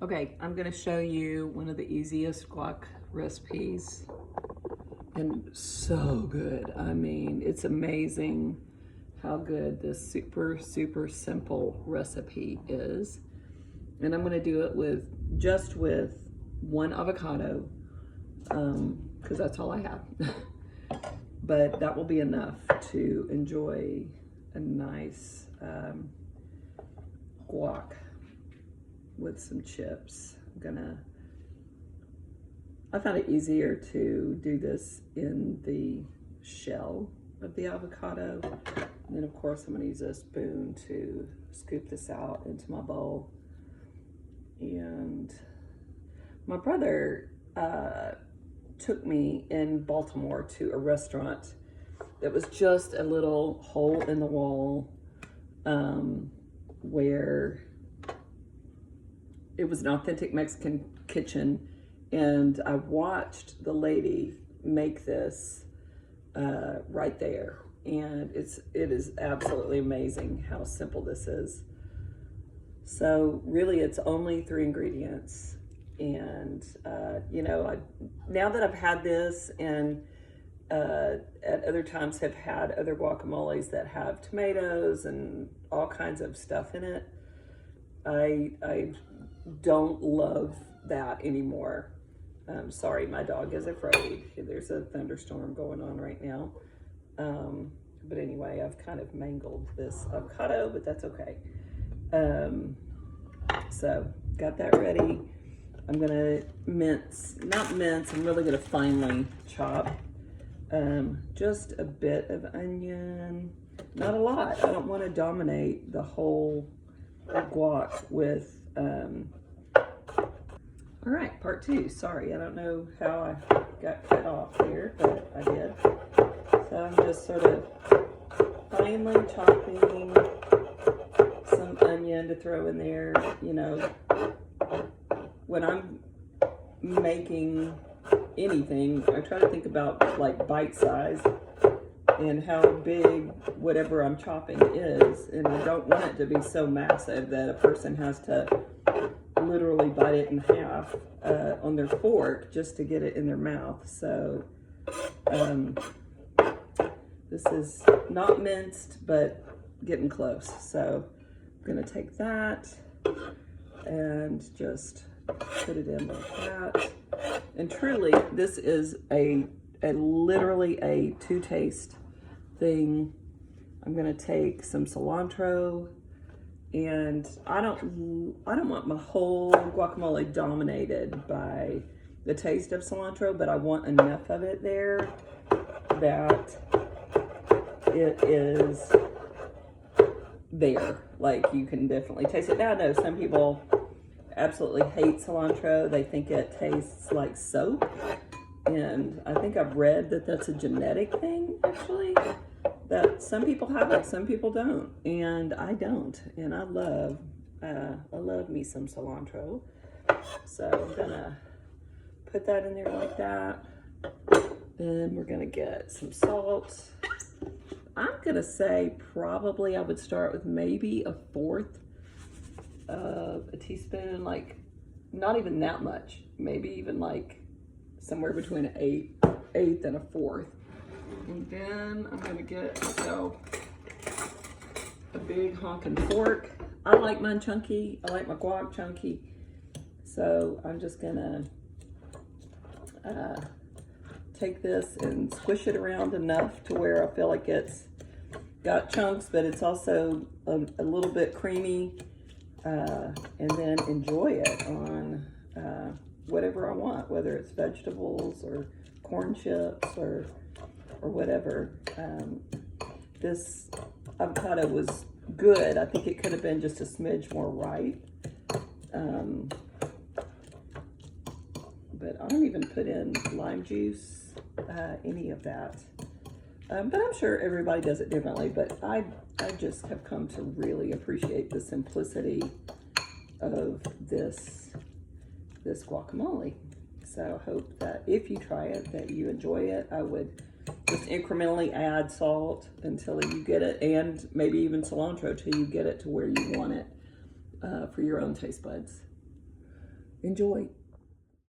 Okay, I'm gonna show you one of the easiest guac recipes, and so good. I mean, it's amazing how good this super simple recipe is. And I'm gonna do it just with one avocado, because that's all I have. But that will be enough to enjoy a nice guac with some chips. I found it easier to do this in the shell of the avocado. And then of course I'm gonna use a spoon to scoop this out into my bowl. And my brother took me in Baltimore to a restaurant that was just a little hole in the wall where it was an authentic Mexican kitchen, and I watched the lady make this right there, and it is absolutely amazing how simple this is. So really, it's only 3 ingredients, and now that I've had this, and at other times have had other guacamoles that have tomatoes and all kinds of stuff in it, I don't love that anymore. Sorry, my dog is afraid. There's a thunderstorm going on right now. But anyway, I've kind of mangled this avocado, but that's okay. So got that ready. I'm gonna I'm really gonna finely chop just a bit of onion, not a lot. I don't want to dominate the whole guac with all right, part 2. Sorry, I don't know how I got cut off there, but I did. So I'm just sort of finely chopping some onion to throw in there. You know, when I'm making anything, I try to think about like bite size and how big whatever I'm chopping is, and I don't want it to be so massive that a person has to literally bite it in half on their fork just to get it in their mouth. So this is not minced, but getting close. So I'm gonna take that and just put it in like that. And truly, this is literally a to-taste thing. I'm gonna take some cilantro, and I don't want my whole guacamole dominated by the taste of cilantro, but I want enough of it there that it is there. Like, you can definitely taste it. Now I know some people absolutely hate cilantro. They think it tastes like soap, and I think I've read that that's a genetic thing, actually, that some people have it, some people don't, and I don't. And I love me some cilantro. So I'm gonna put that in there like that. Then we're gonna get some salt. I'm gonna say probably I would start with maybe 1/4 of a teaspoon, like not even that much, maybe even like somewhere between an eighth and 1/4. And then I'm gonna get myself a big honking fork. I like mine chunky. I like my guac chunky. So I'm just gonna take this and squish it around enough to where I feel like it's got chunks, but it's also a little bit creamy, and then enjoy it on whatever I want, whether it's vegetables or corn chips or whatever. This avocado was good. I think it could have been just a smidge more ripe. But I don't even put in lime juice, any of that. But I'm sure everybody does it differently, but I just have come to really appreciate the simplicity of this guacamole. So I hope that if you try it, that you enjoy it. I would just incrementally add salt until you get it, and maybe even cilantro till you get it to where you want it for your own taste buds. Enjoy.